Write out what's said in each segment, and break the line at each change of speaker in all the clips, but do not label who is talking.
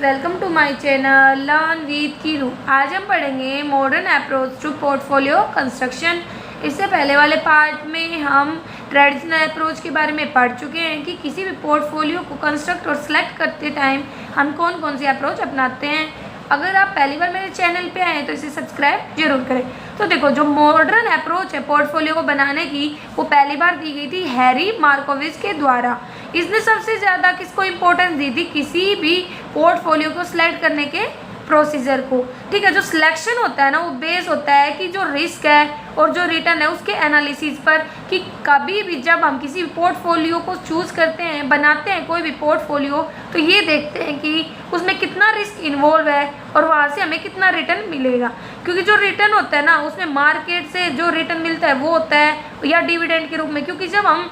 Welcome to my channel learn with Keeru. आज हम पढ़ेंगे modern approach to portfolio construction. इससे पहले वाले पार्ट में हम ट्रेडिशनल अप्रोच के बारे में पढ़ चुके हैं कि किसी भी पोर्टफोलियो को कंस्ट्रक्ट और सिलेक्ट करते टाइम हम कौन कौन सी अप्रोच अपनाते हैं। अगर आप पहली बार मेरे चैनल पे आए हैं तो इसे सब्सक्राइब जरूर करें। तो देखो, जो मॉडर्न अप्रोच है पोर्टफोलियो को बनाने की, वो पहली बार दी गई थी हैरी मार्कोविच के द्वारा। इसने सबसे ज़्यादा किसको इम्पोर्टेंस दी थी? किसी भी पोर्टफोलियो को सिलेक्ट करने के प्रोसीजर को। ठीक है, जो सिलेक्शन होता है ना, वो बेस होता है कि जो रिस्क है और जो रिटर्न है उसके एनालिसिस पर, कि कभी भी जब हम किसी पोर्टफोलियो को चूज़ करते हैं, बनाते हैं कोई भी पोर्टफोलियो, तो ये देखते हैं कि उसमें कितना रिस्क इन्वॉल्व है और वहाँ से हमें कितना रिटर्न मिलेगा। क्योंकि जो रिटर्न होता है ना, उसमें मार्केट से जो रिटर्न मिलता है वो होता है या डिविडेंड के रूप में। क्योंकि जब हम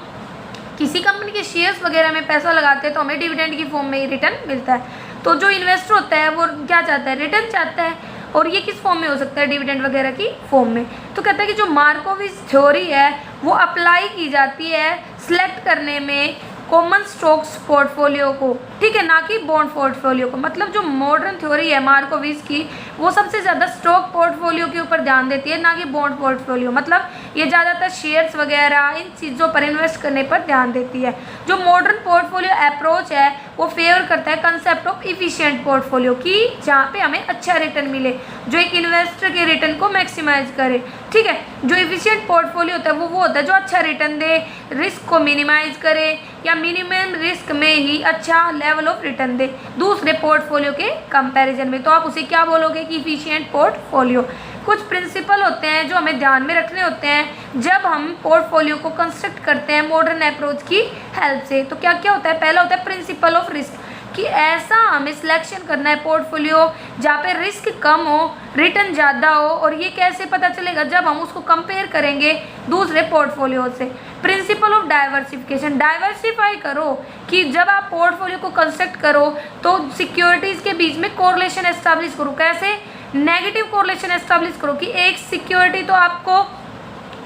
किसी कंपनी के शेयर्स वगैरह में पैसा लगाते हैं तो हमें डिविडेंड की फॉर्म में ही रिटर्न मिलता है। तो जो इन्वेस्टर होता है वो क्या चाहता है? रिटर्न चाहता है। और ये किस फॉर्म में हो सकता है? डिविडेंड वगैरह की फॉर्म में। तो कहता है कि जो मार्कोविच थ्योरी है वो अप्लाई की जाती है सिलेक्ट करने में कॉमन स्टॉक्स पोर्टफोलियो को, ठीक है, ना कि बॉन्ड पोर्टफोलियो को। मतलब जो मॉडर्न थ्योरी है मार्कोविच की, वो सबसे ज़्यादा स्टॉक पोर्टफोलियो के ऊपर ध्यान देती है, ना कि बॉन्ड पोर्टफोलियो। मतलब ये ज़्यादातर शेयर्स वगैरह इन चीज़ों पर इन्वेस्ट करने पर ध्यान देती है। जो मॉडर्न पोर्टफोलियो अप्रोच है वो फेवर करता है कंसेप्ट ऑफ इफिशिएंट पोर्टफोलियो की, जहाँ पे हमें अच्छा रिटर्न मिले, जो एक इन्वेस्टर के रिटर्न को मैक्सिमाइज करे। ठीक है, जो इफिशिएंट पोर्टफोलियो होता है वो होता है जो अच्छा रिटर्न दे, रिस्क को मिनिमाइज करे या मिनिमम रिस्क में ही अच्छा लेवल ऑफ रिटर्न दे दूसरे पोर्टफोलियो के कंपैरिजन में। तो आप उसे क्या बोलोगे कि इफिशिएंट पोर्टफोलियो। कुछ प्रिंसिपल होते हैं जो हमें ध्यान में रखने होते हैं जब हम पोर्टफोलियो को कंस्ट्रक्ट करते हैं मॉडर्न अप्रोच की हेल्प से। तो क्या क्या होता है? पहला होता है प्रिंसिपल ऑफ रिस्क, कि ऐसा हमें सिलेक्शन करना है पोर्टफोलियो जहाँ पे रिस्क कम हो, रिटर्न ज़्यादा हो। और ये कैसे पता चलेगा? जब हम उसको कंपेयर करेंगे दूसरे पोर्टफोलियो से। प्रिंसिपल ऑफ डाइवर्सिफिकेशन, डाइवर्सिफाई करो कि जब आप पोर्टफोलियो को कंस्ट्रक्ट करो तो सिक्योरिटीज़ के बीच में कोरिलेशन एस्टैब्लिश करो। कैसे? नेगेटिव कोरिलेशन एस्टैब्लिश करो कि एक सिक्योरिटी तो आपको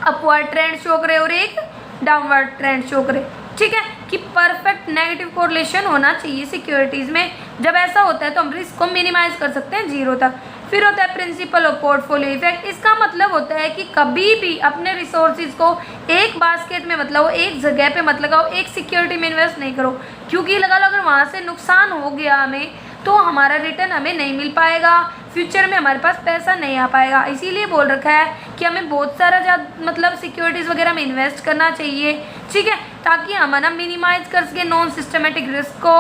अपवर्ड ट्रेंड शो करे और एक डाउनवर्ड ट्रेंड शो करे। ठीक है, कि परफेक्ट नेगेटिव कोरिलेशन होना चाहिए सिक्योरिटीज़ में। जब ऐसा होता है तो हम रिस्क को मिनिमाइज कर सकते हैं 0 तक। फिर होता है प्रिंसिपल ऑफ पोर्टफोलियो इफेक्ट। इसका मतलब होता है कि कभी भी अपने रिसोर्सेज को एक बास्केट में मत लगाओ, एक जगह पे मत लगाओ, एक सिक्योरिटी में इन्वेस्ट नहीं करो। क्योंकि लगा लो अगर वहाँ से नुकसान हो गया हमें तो हमारा रिटर्न हमें नहीं मिल पाएगा, फ्यूचर में हमारे पास पैसा नहीं आ पाएगा। इसीलिए बोल रखा है कि हमें बहुत सारा मतलब सिक्योरिटीज़ वगैरह में इन्वेस्ट करना चाहिए। ठीक है, ताकि हम ना मिनिमाइज कर सके नॉन सिस्टमेटिक रिस्क को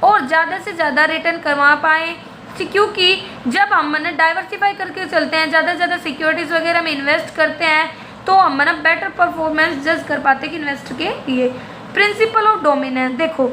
और ज़्यादा से ज़्यादा रिटर्न करवा पाएँ। क्योंकि जब हम डाइवर्सिफाई करके चलते हैं, ज़्यादा से ज़्यादा सिक्योरिटीज़ वगैरह में इन्वेस्ट करते हैं, तो हम बेटर परफॉर्मेंस जज कर पाते हैं कि इन्वेस्टर के लिए। प्रिंसिपल ऑफ डोमिनेंस, देखो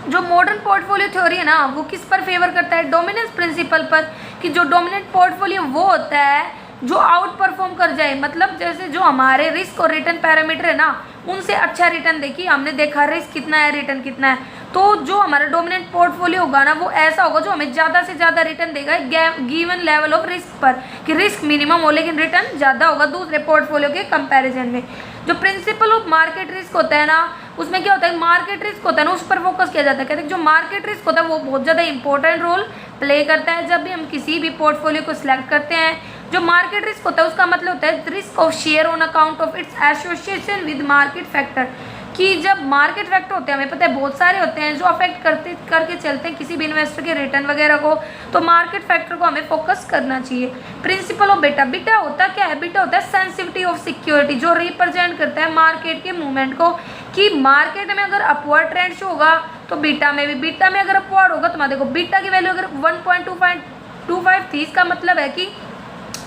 जो मॉडर्न पोर्टफोलियो थ्योरी है ना, वो किस पर फेवर करता है? डोमिनेंस प्रिंसिपल पर, कि जो डोमिनेंट पोर्टफोलियो वो होता है जो आउट परफॉर्म कर जाए। मतलब जैसे जो हमारे रिस्क और रिटर्न पैरामीटर है ना, उनसे अच्छा रिटर्न देखिए, हमने देखा रिस्क कितना है, रिटर्न कितना है, तो जो हमारा डोमिनेंट पोर्टफोलियो होगा ना, वो ऐसा होगा जो हमें ज़्यादा से ज़्यादा रिटर्न देगा गिवन लेवल ऑफ रिस्क पर, कि रिस्क मिनिमम हो लेकिन रिटर्न ज़्यादा होगा दूसरे पोर्टफोलियो के कंपैरिजन में। जो प्रिंसिपल ऑफ मार्केट रिस्क होता है ना, उसमें क्या होता है? मार्केट रिस्क होता है ना, उस पर फोकस किया जाता है। कहते हैं जो मार्केट रिस्क होता है वो बहुत ज़्यादा इंपॉर्टेंट रोल प्ले करता है जब भी हम किसी भी पोर्टफोलियो को सिलेक्ट करते हैं। जो मार्केट रिस्क होता है उसका मतलब होता है risk of share on account of its association with market factor, कि जब मार्केट फैक्टर होते हैं, हमें पता है बहुत सारे होते हैं जो अफेक्ट करके चलते हैं किसी भी इन्वेस्टर के रिटर्न वगैरह को, तो मार्केट फैक्टर को हमें फोकस करना चाहिए। प्रिंसिपल ऑफ बीटा, बीटा होता क्या है? बीटा होता है सेंसिटिविटी ऑफ सिक्योरिटी, जो रिप्रेजेंट करता है मार्केट के मूवमेंट को, कि मार्केट में अगर अपवर्ड ट्रेंड शो होगा तो बीटा में भी, बीटा में अगर अपवर्ड होगा तो देखो बीटा की वैल्यू अगर 1.25 थी, इसका मतलब है कि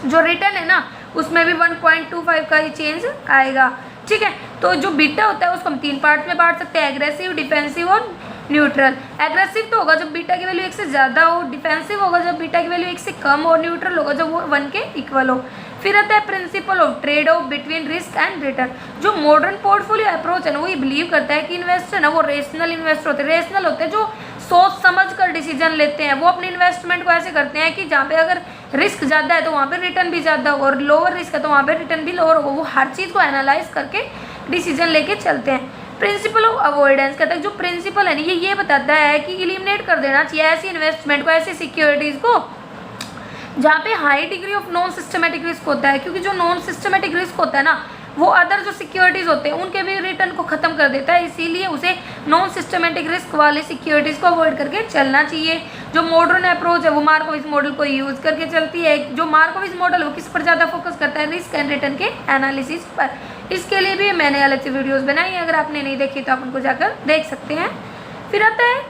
जो रिटर्न है ना उसमें भी 1.25 का ही चेंज आएगा। ठीक है, तो जो बीटा होता है उसको हम 3 पार्ट में बांट सकते हैं, एग्रेसिव, डिफेंसिव और न्यूट्रल। एग्रेसिव तो होगा जब बीटा की वैल्यू 1 से ज़्यादा हो, डिफेंसिव होगा जब बीटा की वैल्यू 1 से कम हो, न्यूट्रल होगा जब वो 1 के इक्वल हो। फिर आता है principle of trade off between risk and return. जो मॉडर्न पोर्टफोलियो अप्रोच है ना, वो ये बिलीव करता है कि इन्वेस्टर ना वो रेशनल इन्वेस्टर होते हैं। रेशनल होते हैं जो सोच समझ कर डिसीजन लेते हैं। वो अपने इन्वेस्टमेंट को ऐसे करते हैं कि जहाँ पे अगर रिस्क ज़्यादा है तो वहाँ पे रिटर्न भी ज़्यादा होगा, और लोअर रिस्क है तो वहाँ पे रिटर्न भी लोअर होगा। वो हर चीज़ को एनालाइज करके डिसीजन लेके चलते हैं। प्रिंसिपल ऑफ अवॉइडेंस कहता है जो प्रिंसिपल है ना ये बताता है कि एलिमिनेट कर देना चाहिए ऐसी इन्वेस्टमेंट को, ऐसी सिक्योरिटीज़ को जहाँ पे high degree of non systematic risk होता है, क्योंकि जो नॉन सिस्टमेटिक रिस्क होता है ना वो अदर जो सिक्योरिटीज़ होते हैं उनके भी रिटर्न को ख़त्म कर देता है, इसीलिए उसे नॉन सिस्टमेटिक रिस्क वाले सिक्योरिटीज़ को अवॉइड करके चलना चाहिए। जो मॉडर्न अप्रोच है वो मार्कोविच मॉडल को यूज़ करके चलती है। जो मार्कोविच मॉडल वो किस पर ज़्यादा फोकस करता है, रिस्क एंड रिटर्न के एनालिसिस पर। इसके लिए भी मैंने अलग से वीडियोज़ बनाई है, अगर आपने नहीं देखी तो आप उनको जाकर देख सकते हैं। फिर आता है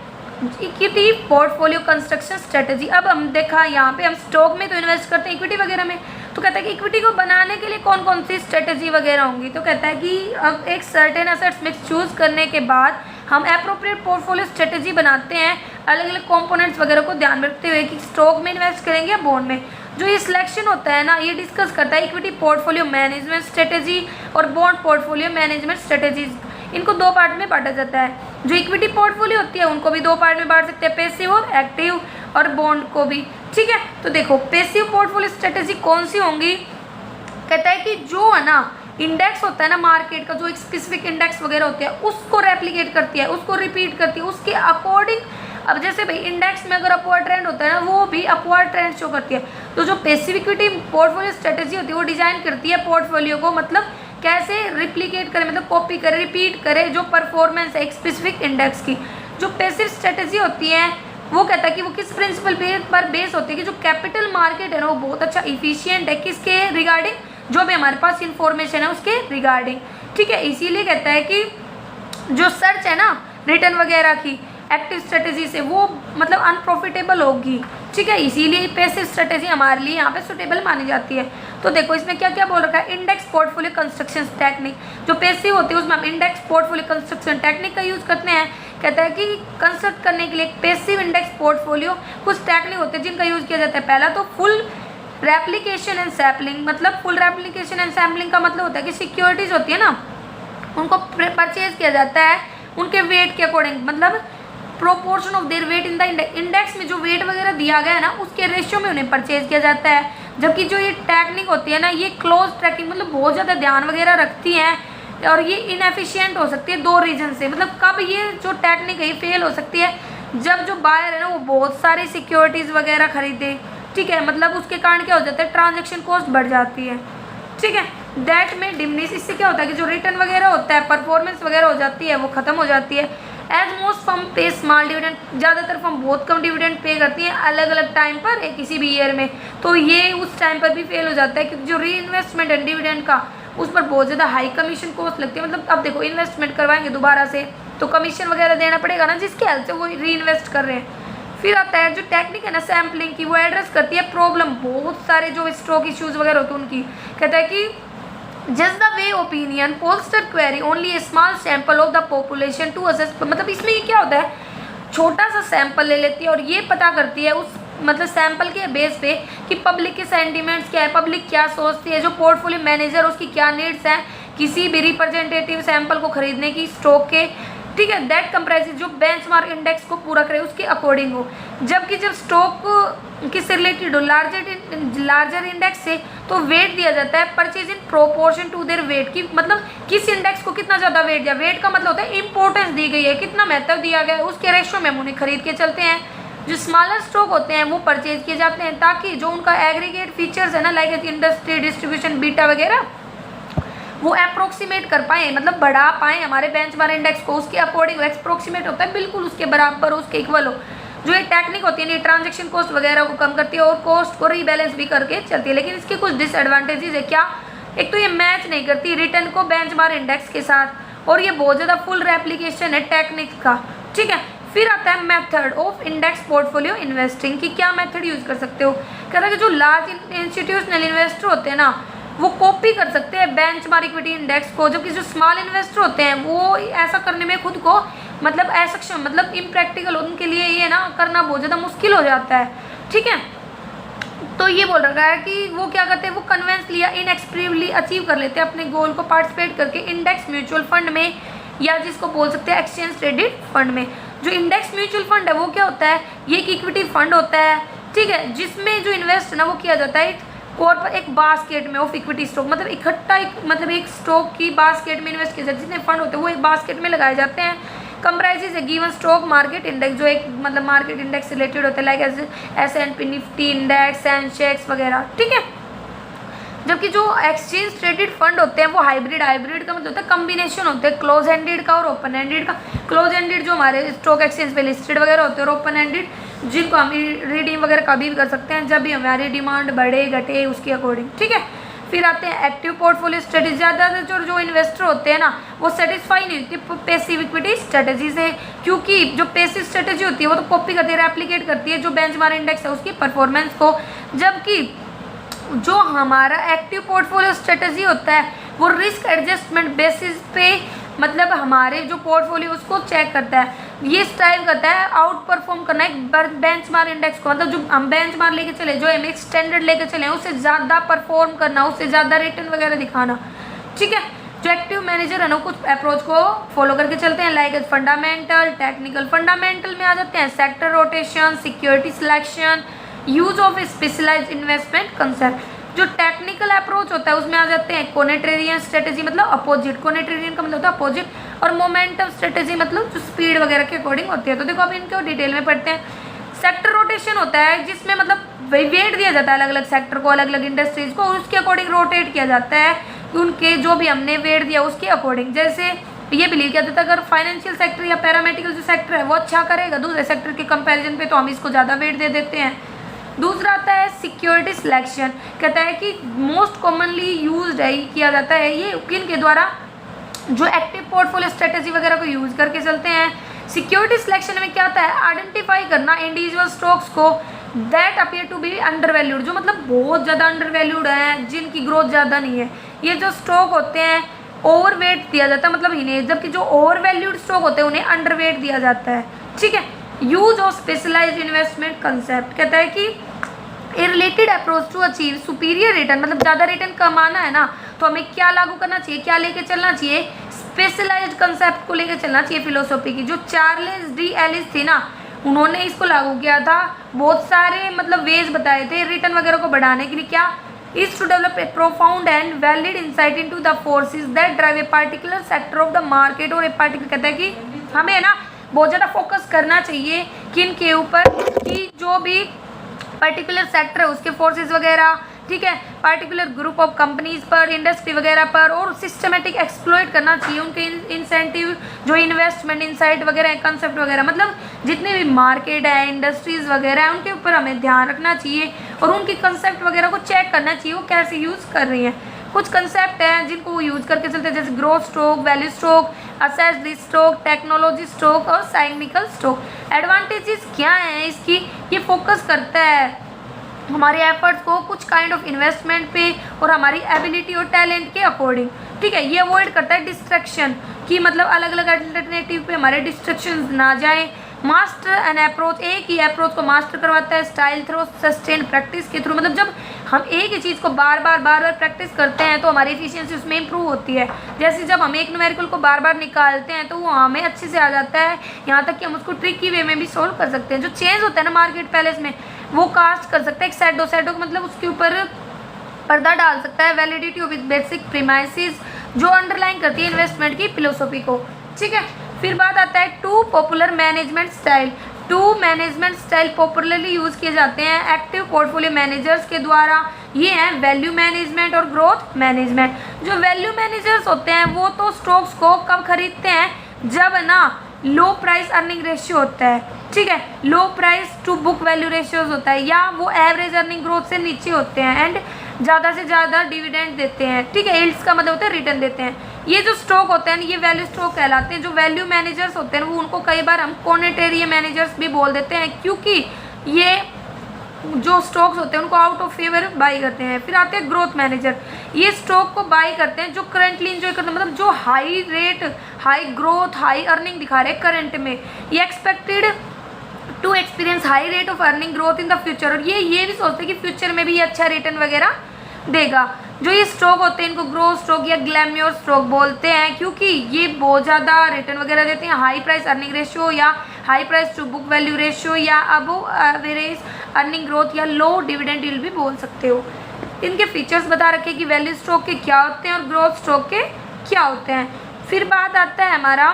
इक्विटी पोर्टफोलियो कंस्ट्रक्शन स्ट्रेटजी। अब हम देखा यहाँ पे हम स्टॉक में तो इन्वेस्ट करते हैं इक्विटी वगैरह में, तो कहता है कि इक्विटी को बनाने के लिए कौन कौन सी स्ट्रेटजी वगैरह होंगी। तो कहता है कि अब एक सर्टेन एसेट्स मिक्स चूज़ करने के बाद हम अप्रोप्रिएट पोर्टफोलियो स्ट्रेटजी बनाते हैं अलग अलग कंपोनेंट्स वगैरह को ध्यान में रखते हुए कि स्टॉक में इन्वेस्ट करेंगे या बॉन्ड में। जो ये सिलेक्शन होता है ना ये डिस्कस करता है इक्विटी पोर्टफोलियो मैनेजमेंट स्ट्रेटजी और बॉन्ड पोर्टफोलियो मैनेजमेंट स्ट्रेटजीज। इनको दो पार्ट में बांटा जाता है। जो इक्विटी पोर्टफोलियो होती है उनको भी दो पार्ट में बांट सकते हैं, पैसिव और एक्टिव, और बॉन्ड को भी। ठीक है, तो देखो पैसिव पोर्टफोलियो स्ट्रेटजी कौन सी होंगी। कहता है कि जो है ना इंडेक्स होता है ना मार्केट का, जो एक स्पेसिफिक इंडेक्स वगैरह होते हैं उसको रेप्लिकेट करती है, उसको रिपीट करती है, उसके अकॉर्डिंग। अब जैसे भाई इंडेक्स में अगर अपवर्ड ट्रेंड होता है ना वो भी अपवर्ड ट्रेंड शो करती है। तो जो पैसिव इक्विटी पोर्टफोलियो स्ट्रेटजी होती है वो डिजाइन करती है पोर्टफोलियो को, मतलब कैसे रिप्लिकेट करे, मतलब कॉपी करे, रिपीट करे जो परफॉर्मेंस है एक स्पेसिफिक इंडेक्स की। जो पैसिव स्ट्रेटजी होती है वो कहता है कि वो किस प्रिंसिपल पर बेस होती है कि जो कैपिटल मार्केट है ना वो बहुत अच्छा इफिशियंट है किसके रिगार्डिंग, जो भी हमारे पास इंफॉर्मेशन है उसके रिगार्डिंग। ठीक है, इसीलिए कहता है कि जो सर्च है ना रिटर्न वगैरह की एक्टिव स्ट्रेटजी से वो मतलब अनप्रॉफिटेबल होगी। ठीक है, इसीलिए पैसिव स्ट्रेटजी हमारे लिए यहाँ पे सुटेबल मानी जाती है। तो देखो इसमें क्या क्या बोल रखा है, इंडेक्स पोर्टफोलियो कंस्ट्रक्शन टेक्निक। जो पैसिव होती है उसमें हम इंडेक्स पोर्टफोलियो कंस्ट्रक्शन टेक्निक का यूज़ करते हैं। कहता है कि कंस्ट्रक्ट करने के लिए पैसिव इंडेक्स पोर्टफोलियो कुछ टेक्निक होते हैं जिनका यूज़ किया जाता है। पहला तो फुल रेप्लिकेशन एंड सैम्पलिंग। मतलब फुल रेप्लिकेशन एंड सैम्पलिंग का मतलब होता है कि सिक्योरिटीज़ होती है ना उनको परचेज किया जाता है उनके वेट के अकॉर्डिंग, मतलब proportion of their weight in the index में जो वेट वगैरह दिया गया है ना उसके रेशियो में उन्हें परचेज किया जाता है। जबकि जो ये टेक्निक होती है ना ये क्लोज ट्रैकिंग मतलब बहुत ज़्यादा ध्यान वगैरह रखती हैं और ये इनएफिशिएंट हो सकती है दो रीजन से। मतलब कब ये जो टेक्निक है ये फेल हो सकती है, जब जो बायर है ना वो बहुत सारी सिक्योरिटीज़ वगैरह खरीदे। ठीक है, मतलब उसके कारण क्या हो जाता है, ट्रांजेक्शन कॉस्ट बढ़ जाती है। ठीक है, दैट में डिमिनिश। इससे क्या होता है कि जो रिटर्न वगैरह होता है, परफॉर्मेंस वगैरह हो जाती है वो खत्म हो जाती है। एज मोस्ट फर्म पे स्मॉल डिविडेंड, ज़्यादातर फर्म बहुत कम डिविडेंड पे करती हैं अलग अलग टाइम पर किसी भी ईयर में, तो ये उस टाइम पर भी फेल हो जाता है क्योंकि जो री इन्वेस्टमेंट है डिविडेंड का उस पर बहुत ज़्यादा हाई कमीशन कॉस्ट लगती है। मतलब अब देखो इन्वेस्टमेंट करवाएंगे दोबारा से तो कमीशन वगैरह देना पड़ेगा ना, जिसके हेल्प से वो री इन्वेस्ट कर रहे हैं। फिर आता है जो टेक्निक है ना सैम्पलिंग की, वो एड्रेस करती है प्रॉब्लम, बहुत सारे जो स्टॉक इश्यूज वगैरह होते हैं उनकी। कहता है कि just the way opinion pollsters query only a small sample of the population to assess. मतलब इसमें ये क्या होता है, छोटा सा सैंपल ले लेती है और ये पता करती है उस मतलब सैंपल के बेस पे कि पब्लिक के सेंटिमेंट्स क्या है, पब्लिक क्या सोचती है, जो पोर्टफोलियो मैनेजर उसकी क्या नीड्स हैं किसी भी रिप्रेजेंटेटिव सैंपल को खरीदने की स्टॉक के। ठीक है, दैट कंप्राइज जो बेंचमार्क इंडेक्स को पूरा करे उसके अकॉर्डिंग हो। जबकि जब स्टॉक किससे रिलेटेड हो, लार्जर इंडेक्स से, तो वेट दिया जाता है purchase in proportion to their weight की, मतलब किस इंडेक्स को कितना ज़्यादा वेट दिया। वेट का मतलब होता है इंपॉर्टेंस दी गई है, कितना महत्व दिया गया है, उसके रेशो में हम उन्हें खरीद के चलते हैं। जो स्मॉलर स्टॉक होते हैं वो परचेज किए जाते हैं ताकि जो उनका एग्रीगेट फीचर्स है ना लाइक इंडस्ट्री डिस्ट्रीब्यूशन बीटा वगैरह वो अप्रोक्सीमेट कर पाएँ, मतलब बढ़ा पाएँ हमारे बेंचमार्क इंडेक्स को, उसके अकॉर्डिंग अप्रोक्सीमेट होता है बिल्कुल उसके बराबर उसके इक्वल हो। जो ये टेक्निक होती है ना ट्रांजेक्शन कॉस्ट वगैरह को कम करती है और कॉस्ट को रीबैलेंस भी करके चलती है। लेकिन इसके कुछ डिसएडवांटेजेस है क्या, एक तो ये मैच नहीं करती रिटर्न को बेंचमार्क इंडेक्स के साथ और ये बहुत ज़्यादा फुल रेप्लिकेशन है टेक्निक का। ठीक है, फिर आता है method of index portfolio investing की, क्या मेथड यूज़ कर सकते हो। कहता है कि जो लार्ज इंस्टीट्यूशनल इन्वेस्टर होते हैं ना वो कॉपी कर सकते हैं बेंचमार्क इक्विटी इंडेक्स को, जबकि जो स्मॉल इन्वेस्टर होते हैं वो ऐसा करने में खुद को मतलब असक्षम, मतलब इम्प्रैक्टिकल, उनके लिए ये ना करना बहुत ज़्यादा मुश्किल हो जाता है। ठीक है, तो ये बोल रखा है कि वो क्या करते हैं, वो कन्वेंसली या इनएक्सपेक्टेडली अचीव कर लेते हैं अपने गोल को पार्टिसिपेट करके इंडेक्स म्यूचुअल फंड में, या जिसको बोल सकते हैं एक्सचेंज ट्रेडेड फंड में। जो इंडेक्स म्यूचुअल फंड है वो क्या होता है, ये एक इक्विटी फंड होता है। ठीक है, जिसमें जो इन्वेस्ट है ना वो किया जाता है एक बास्केट में ऑफ इक्विटी स्टॉक, मतलब इकट्ठा मतलब एक स्टॉक की बास्केट में इन्वेस्ट किया जाता है, जितने फंड होते हैं वो एक बास्केट में लगाए जाते हैं। कंप्राइजेज ए गिवन स्टॉक मार्केट इंडेक्स, जो एक मतलब मार्केट इंडेक्स से रिलेटेड होता है, like S&P Nifty index, Sensex वगैरह, ठीक है। जबकि जो एक्सचेंज ट्रेडेड फंड होते हैं वो हाइब्रिड का मतलब होता है कम्बिनेशन होते हैं क्लोज एंडेड का और ओपन एंडेड का। क्लोज एंडेड जो हमारे स्टॉक एक्सचेंज पे लिस्टेड वगैरह होते हैं, और ओपन एंडेड जिनको हम रिडीम वगैरह कभी भी कर सकते हैं जब भी हमारी डिमांड बढ़े घटे उसके अकॉर्डिंग, ठीक है। फिर आते हैं एक्टिव पोर्टफोलियो स्ट्रेटेजी। ज़्यादातर जो इन्वेस्टर होते हैं ना वो सेटिस्फाई नहीं होती पैसिव इक्विटी स्ट्रेटेजी से, क्योंकि जो पैसिव स्ट्रेटेजी होती है वो तो कॉपी करती है, रेप्लिकेट करती है जो बेंचमार्क इंडेक्स है उसकी परफॉर्मेंस को, जबकि जो हमारा एक्टिव पोर्टफोलियो स्ट्रेटेजी होता है वो रिस्क एडजस्टमेंट बेसिस पे मतलब हमारे जो पोर्टफोलियो उसको चेक करता है, ये स्ट्राइव करता है आउट परफॉर्म करना एक बेंचमार्क इंडेक्स को, मतलब जो हम बेंचमार्क लेके चले, जो हम एक स्टैंडर्ड लेके चले उससे ज़्यादा परफॉर्म करना, उससे ज़्यादा रिटर्न वगैरह दिखाना, ठीक है। जो एक्टिव मैनेजर है ना कुछ अप्रोच को फॉलो करके चलते हैं, लाइक फंडामेंटल, टेक्निकल। फंडामेंटल में आ जाते हैं sector rotation, security selection, use of specialised investment concept. जो टेक्निकल अप्रोच होता है उसमें आ जाते हैं कोनेट्रेरियन स्ट्रेटेजी, मतलब अपोजिट, कोनेट्रेरियन का मतलब होता है अपोजिट, और मोमेंटम स्ट्रेटेजी मतलब जो स्पीड वगैरह के अकॉर्डिंग होती है। तो देखो अब इनको डिटेल में पढ़ते हैं। सेक्टर रोटेशन होता है जिसमें मतलब वेट दिया जाता है अलग अलग सेक्टर को, अलग अलग इंडस्ट्रीज को, और उसके अकॉर्डिंग रोटेट किया जाता है उनके जो भी हमने वेट दिया उसके अकॉर्डिंग। जैसे ये बिलीव किया जाता है अगर फाइनेंशियल सेक्टर या पैरामेडिकल जो सेक्टर है वो अच्छा करेगा दूसरे सेक्टर के कंपेरिजन पे, तो हम इसको ज़्यादा वेट दे देते हैं। दूसरा आता है सिक्योरिटी सिलेक्शन, कहता है कि मोस्ट कॉमनली यूज्ड है किया जाता है ये किन के द्वारा, जो एक्टिव पोर्टफोलियो स्ट्रेटेजी वगैरह को यूज़ करके चलते हैं। सिक्योरिटी सिलेक्शन में क्या आता है, आइडेंटिफाई करना इंडिविजुअल स्टॉक्स को that appear to be undervalued, जो मतलब बहुत ज़्यादा अंडर वैल्यूड हैं, जिनकी ग्रोथ ज़्यादा नहीं है, ये जो स्टॉक होते हैं ओवर वेट दिया जाता है, मतलब इन्हें, जबकि जो ओवर वैल्यूड स्टॉक होते हैं उन्हें अंडर वेट दिया जाता है, ठीक है। Use of specialised investment concept, कहता है कि a related approach to achieve superior return, मतलब ज़्यादा रिटर्न कमाना है ना तो हमें क्या लागू करना चाहिए, क्या लेके चलना चाहिए, स्पेशलाइज्ड कंसेप्ट को लेके चलना चाहिए फिलोसॉफी की। जो चार्ल्स डी एलिस थे ना उन्होंने इसको लागू किया था, बहुत सारे मतलब वेज बताए थे रिटर्न वगैरह को बढ़ाने के लिए। क्या is to develop a profound and valid insight into the forces that drive a particular sector of the market, और ए पार्टिकुलर, कहता है कि हमें ना बहुत ज़्यादा फोकस करना चाहिए किन के ऊपर, कि जो भी पर्टिकुलर सेक्टर है उसके फोर्सेस वगैरह, ठीक है, पार्टिकुलर ग्रुप ऑफ कंपनीज पर, इंडस्ट्री वगैरह पर, और सिस्टमेटिक एक्सप्लॉइट करना चाहिए उनके इंसेंटिव, जो इन्वेस्टमेंट इनसाइट वगैरह है, कंसेप्ट वगैरह, मतलब जितने भी मार्केट है, इंडस्ट्रीज वगैरह है, उनके ऊपर हमें ध्यान रखना चाहिए और उनके कंसेप्ट वगैरह को चेक करना चाहिए वो कैसे यूज़ कर रही हैं। कुछ कंसेप्ट हैं जिनको वो यूज़ करके चलते हैं, जैसे growth stock, value stock, assessed stock, technology stock और साइक्लिकल स्टॉक। एडवांटेजेस क्या हैं इसकी, ये फोकस करता है हमारे एफर्ट्स को कुछ काइंड ऑफ इन्वेस्टमेंट पे और हमारी एबिलिटी और टैलेंट के अकॉर्डिंग, ठीक है। ये अवॉइड करता है डिस्ट्रैक्शन, कि मतलब अलग अलग अल्टरनेटिव पे हमारे डिस्ट्रैक्शन ना जाए। मास्टर एन अप्रोच, एक ही अप्रोच को मास्टर करवाता है स्टाइल थ्रू सस्टेन प्रैक्टिस के थ्रू, मतलब जब हम एक ही चीज़ को बार बार प्रैक्टिस करते हैं तो हमारी एफिशिएंसी उसमें इंप्रूव होती है। जैसे जब हम एक न्यूमेरिकल को बार बार निकालते हैं तो वो हमें अच्छे से आ जाता है, यहाँ तक कि हम उसको ट्रिकी वे में भी सोल्व कर सकते हैं। जो चेंज होता है ना मार्केट पैलेस में वो कास्ट कर सकता है एक सैडो को, मतलब उसके ऊपर पर्दा डाल सकता है वैलिडिटी ऑफ बेसिक प्रीमाइसिस जो अंडरलाइन करती है इन्वेस्टमेंट की फिलोसॉफी को, ठीक है। फिर बात आता है to popular management style. Two management style popularly use किए जाते हैं एक्टिव पोर्टफोलियो मैनेजर्स के द्वारा, ये हैं वैल्यू मैनेजमेंट और ग्रोथ मैनेजमेंट। जो वैल्यू मैनेजर्स होते हैं वो तो स्टॉक्स को कब खरीदते हैं, जब ना लो प्राइस अर्निंग रेशियो होता है, ठीक है, low price to book value ratios होता है, या वो एवरेज अर्निंग ग्रोथ से नीचे होते हैं एंड ज़्यादा से ज़्यादा डिविडेंड देते हैं, ठीक है, यील्ड्स का मतलब होता है रिटर्न देते हैं। ये जो स्टॉक होते हैं ये वैल्यू स्टॉक कहलाते हैं। जो वैल्यू मैनेजर्स होते हैं वो उनको कई बार हम कोनेटेरियन मैनेजर्स भी बोल देते हैं, क्योंकि ये जो स्टॉक्स होते हैं उनको आउट ऑफ फेवर बाई करते हैं। फिर आते हैं ग्रोथ मैनेजर, ये स्टॉक को बाई करते हैं जो करंटली इंजॉय करते हैं, मतलब जो high rate, high growth, high earning दिखा रहे हैं करंट में, ये expected to experience high rate of earning growth in the future, और ये भी सोचते हैं कि फ्यूचर में भी ये अच्छा रिटर्न वगैरह देगा। जो ये स्टॉक होते हैं इनको ग्रोथ स्टॉक या ग्लैम्योर स्टॉक बोलते हैं, क्योंकि ये बहुत ज़्यादा रिटर्न वगैरह देते हैं, हाई प्राइस अर्निंग रेशियो या high price to book value ratio या अबव एवरेज अर्निंग ग्रोथ या लो डिविडेंड यील्ड भी बोल सकते हो। इनके फीचर्स बता रखे कि वैल्यू स्टॉक के क्या होते हैं और ग्रोथ स्टॉक के क्या होते हैं। फिर बात आता है हमारा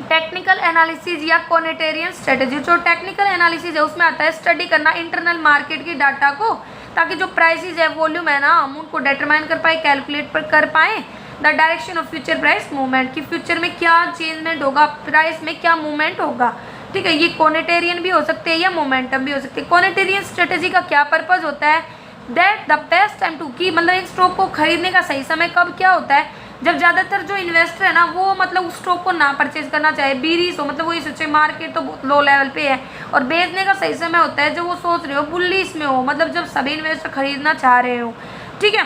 टेक्निकल एनालिसिस या क्वांटिटेरियन स्ट्रेटेजी। जो टेक्निकल एनालिसिस है उसमें आता है स्टडी करना इंटरनल मार्केट की डाटा को, ताकि जो प्राइसेस है, वॉल्यूम है ना, हम उनको डिटरमाइन कर पाए, कैलकुलेट कर पाए the direction of future price movement, कि फ्यूचर में क्या चेंजमेंट होगा, प्राइस में क्या मूवमेंट होगा। ठीक है, ये क्वांटिटेरियन भी हो सकते हैं या मोमेंटम भी हो सकते हैं। क्वांटिटेरियन स्ट्रेटेजी का क्या पर्पज होता है, that the best time to, की मतलब एक स्टॉक को खरीदने का सही समय कब क्या होता है, जब ज़्यादातर जो इन्वेस्टर है ना वो मतलब उस स्टॉक को ना परचेज करना चाहे, बीरिश हो, मतलब वही सोचे मार्केट तो बहुत लो लेवल पे है, और बेचने का सही समय होता है जब वो सोच रहे हो बुलिश में हो, मतलब जब सभी इन्वेस्टर खरीदना चाह रहे हो। ठीक है,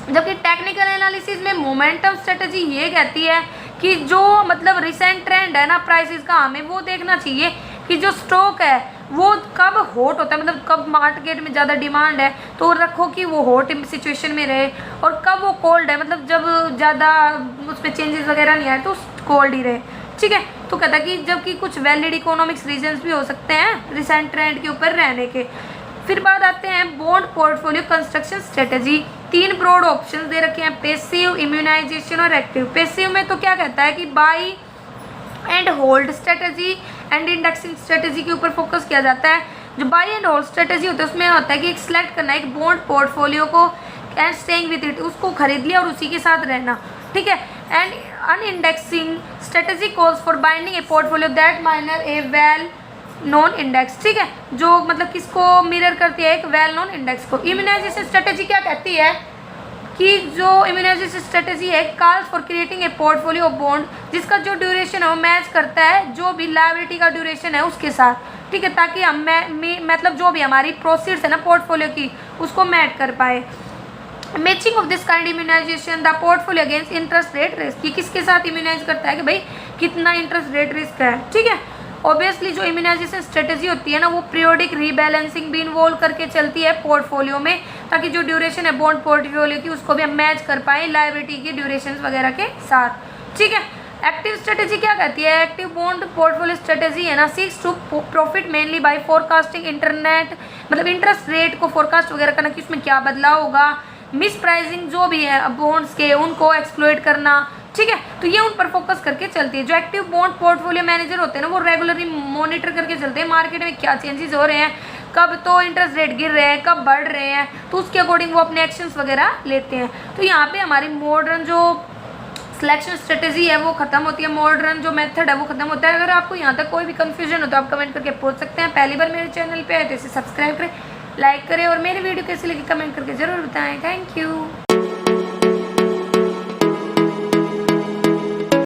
जबकि टेक्निकल एनालिसिस में मोमेंटम स्ट्रेटजी ये कहती है कि जो मतलब रिसेंट ट्रेंड है ना प्राइसेस का, हमें वो देखना चाहिए कि जो स्टॉक है वो कब हॉट होता है, मतलब कब मार्केट में ज़्यादा डिमांड है तो रखो कि वो हॉट सिचुएशन में रहे, और कब वो कोल्ड है, मतलब जब ज़्यादा उस पर चेंजेस वगैरह नहीं आए तो कोल्ड ही रहे। ठीक है, तो कहता है कि जबकि कुछ वैलिड इकोनॉमिक्स रीजंस भी हो सकते हैं रिसेंट ट्रेंड के ऊपर रहने के। फिर बात आते हैं bond portfolio construction strategy. 3 broad options दे रखे हैं, पैसिव, इम्यूनाइजेशन और एक्टिव। पैसिव में तो क्या कहता है कि buy and hold strategy and indexing strategy के ऊपर फोकस किया जाता है। जो बाई एंड होल्ड स्ट्रेटेजी होता है उसमें होता है कि एक सिलेक्ट करना है एक बॉन्ड पोर्टफोलियो को एंड स्टेइंग विद इट, उसको खरीद लिया और उसी के साथ रहना। ठीक है, and unindexing strategy calls for binding a portfolio that minor a well non index. ठीक है, जो मतलब किसको मिरर करती है, एक वेल नॉन इंडेक्स को। इम्यूनाइजेशन स्ट्रेटेजी क्या कहती है कि जो इम्यूनाइजेशन स्ट्रेटेजी है calls for creating a portfolio of bond जिसका जो ड्यूरेशन है वो मैच करता है जो भी लायबिलिटी का ड्यूरेशन है उसके साथ। ठीक है, ताकि हम मतलब जो भी हमारी प्रोसीड्स है ना पोर्टफोलियो की उसको मैच कर पाए। Matching of this kind immunisation the portfolio against interest rate risk, कि किसके साथ इम्यूनाइज करता है कि भाई कितना इंटरेस्ट रेट रिस्क है। ठीक है, ऑब्वियसली जो इम्यूनाइजेशन स्ट्रेटेजी होती है ना वो पीरियोडिक रीबैलेंसिंग भी इन्वॉल्व करके चलती है पोर्टफोलियो में, ताकि जो ड्यूरेशन है बॉन्ड पोर्टफोलियो की उसको भी हम मैच कर पाएँ लायबिलिटी की ड्यूरेशन वगैरह के साथ। ठीक है, एक्टिव स्ट्रेटेजी क्या कहती है, एक्टिव बॉन्ड पोर्टफोलियो स्ट्रेटेजी है ना seeks to profit mainly by forecasting internet, मतलब इंटरेस्ट रेट को फोरकास्ट वगैरह करना कि उसमें क्या बदलाव होगा, मिस प्राइसिंग जो भी है बॉन्ड्स के उनको एक्सप्लॉइट करना। ठीक है, तो ये उन पर फोकस करके चलती है। जो एक्टिव बॉन्ड पोर्टफोलियो मैनेजर होते हैं ना वो रेगुलरली मॉनिटर करके चलते हैं मार्केट में क्या चेंजेस हो रहे हैं, कब तो इंटरेस्ट रेट गिर रहे हैं, कब बढ़ रहे हैं, तो उसके अकॉर्डिंग वो अपने एक्शंस वगैरह लेते हैं। तो यहाँ पे हमारी मॉडर्न जो सिलेक्शन स्ट्रेटेजी है वो खत्म होती है, मॉडर्न जो मेथड है वो खत्म होता है। अगर आपको यहाँ तक कोई भी कन्फ्यूजन हो तो आप कमेंट करके पूछ सकते हैं। पहली बार मेरे चैनल पे आए तो इसे सब्सक्राइब करें, लाइक करें और मेरी वीडियो कैसी लगी कमेंट करके ज़रूर बताएं। Thank you.